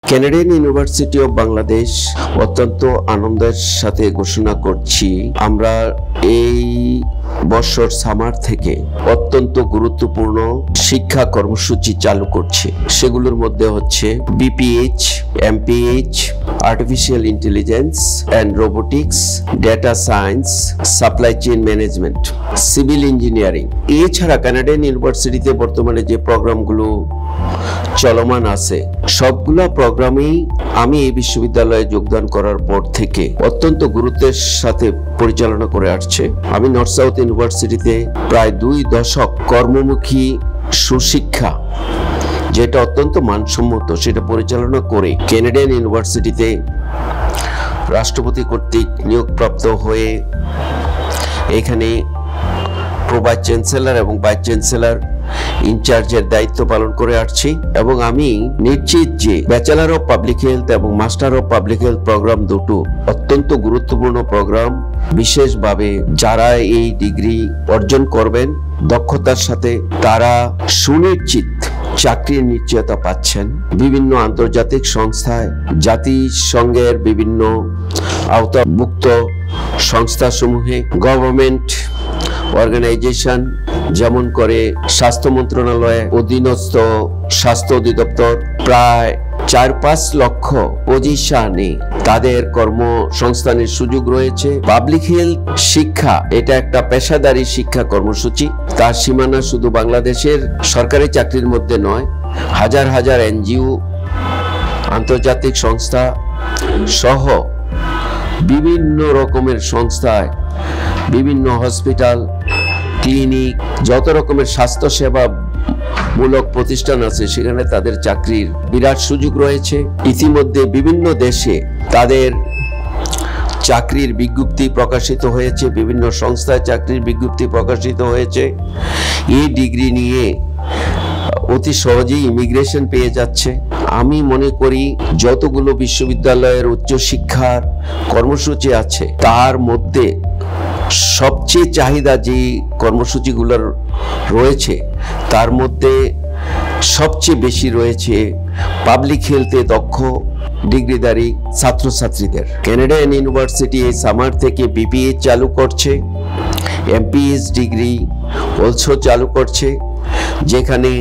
Canadian university of Bangladesh অত্যন্ত আনন্দের সাথে ঘোষণা করছি, আমরা এই বছর সামার থেকে অত্যন্ত গুরুত্বপূর্ণ শিক্ষা কর্মসূচি চালু করছি। সেগুলোর মধ্যে হচ্ছে BPH, MPH, artificial intelligence and robotics, data science, supply chain management, civil engineering. এছাড়া ক্যানাডিয়ান ইউনিভার্সিটিতে বর্তমানে যে প্রোগ্রামগুলো চলমান আছে সবগুলা প্রোগ্রামেই আমি এই বিশ্ববিদ্যালয়ে যোগদান করার পর থেকে অত্যন্ত গুরুত্বের সাথে পরিচালনা করে আসছে। আমি নর্থ সাউথ ইউনিভার্সিটিতে প্রায় 2 দশক কর্মমুখী সুশিক্ষা, যেটা অত্যন্ত মানসম্মত, সেটা পরিচালনা করে ক্যানাডিয়ান ইউনিভার্সিটিতে রাষ্ট্রপতি কর্তৃক নিয়োগপ্রাপ্ত হয়ে এখানে প্রো ভাইস চ্যান্সেলর এবং ভাইস চ্যান্সেলর ইনচার্জের দায়িত্ব পালন করে আসছি। এবং আমি নিশ্চিত যে ব্যাচেলর অফ পাবলিক হেলথ এবং master of public health program দুটো অত্যন্ত গুরুত্বপূর্ণ প্রোগ্রাম। বিশেষভাবে যারা এই ডিগ্রি অর্জন করবেন দক্ষতার সাথে, তারা সুনিশ্চিত চাকরির নিশ্চয়তা পাচ্ছেন। বিভিন্ন আন্তর্জাতিক সংস্থায়, জাতিসংঘের বিভিন্ন আওতাভুক্ত সংস্থাসমূহে, গভর্নমেন্ট অর্গানাইজেশন যেমন করে স্বাস্থ্য মন্ত্রণালয়ে অধীনস্থ স্বাস্থ্য অধিদপ্তর, প্রায় 4-5 লক্ষ পজিশনে তাদের কর্মসংস্থানের সুযোগ রয়েছে। পাবলিক হেলথ শিক্ষা এটা একটা পেশাদারী শিক্ষা কর্মসূচি। তার সীমানা শুধু বাংলাদেশের সরকারি চাকরির মধ্যে নয়, হাজার হাজার এনজিও, আন্তর্জাতিক সংস্থা সহ বিভিন্ন রকমের সংস্থায়, বিভিন্ন হসপিটাল, ক্লিনিক, যত রকমের স্বাস্থ্য সেবা মূলক প্রতিষ্ঠান আছে সেখানে তাদের চাকরির বিরাট সুযোগ রয়েছে। ইতিমধ্যে বিভিন্ন দেশে তাদের চাকরির বিজ্ঞপ্তি প্রকাশিত হয়েছে, বিভিন্ন সংস্থায় চাকরির বিজ্ঞপ্তি প্রকাশিত হয়েছে। এই ডিগ্রি নিয়ে অতি সহজেই ইমিগ্রেশন পেয়ে যাচ্ছে। আমি মনে করি যতগুলো বিশ্ববিদ্যালয়ের উচ্চশিক্ষার কর্মসূচি আছে তার মধ্যে সবচেয়ে চাহিদা যে কর্মসূচিগুলোর রয়েছে তার মধ্যে সবচেয়ে বেশি রয়েছে পাবলিক হেলথে দক্ষ ডিগ্রিধারী ছাত্রছাত্রীদের। ক্যানাডিয়ান ইউনিভার্সিটি এই সামার থেকে বিপিএইচ চালু করছে, এমপিএইচ ডিগ্রি অলসো চালু করছে, যেখানে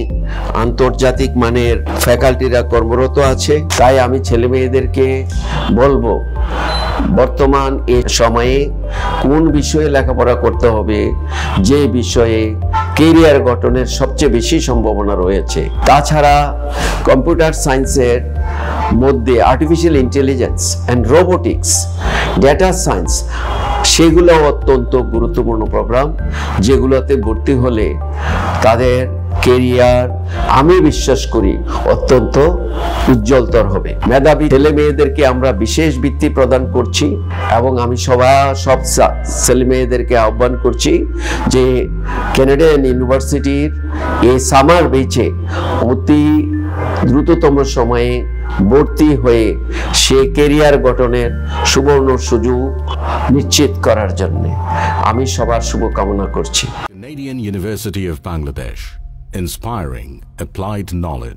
আন্তর্জাতিক মানের ফ্যাকাল্টিরা কর্মরত আছে। তাই আমি ছেলে মেয়েদেরকে বলবো, বর্তমান এই সময়ে কোন বিষয়ে লেখাপড়া করতে হবে, যে বিষয়ে ক্যারিয়ার গঠনের সবচেয়ে বেশি সম্ভাবনা রয়েছে। তাছাড়া কম্পিউটার সায়েন্সের মধ্যে artificial intelligence and robotics, data science, সেগুলো অত্যন্ত গুরুত্বপূর্ণ প্রোগ্রাম, যেগুলোতে ভর্তি হলে তাদের ক্যারিয়ার আমি বিশ্বাস করি অত্যন্ত উজ্জ্বলতর হবে। মেধাবী ছেলে মেয়েদেরকে আমরা বিশেষ বৃত্তি প্রদান করছি এবং আমি সব ছেলে মেয়েদেরকে আহ্বান করছি যে ক্যানাডিয়ান ইউনিভার্সিটির এই সামার বেচে অতি দ্রুততম সময়ে ভর্তি হয়ে সে ক্যারিয়ার গঠনের সুবর্ণ সুযোগ নিশ্চিত করার জন্য আমি সবার শুভকামনা করছি। Canadian University of Bangladesh, inspiring applied knowledge.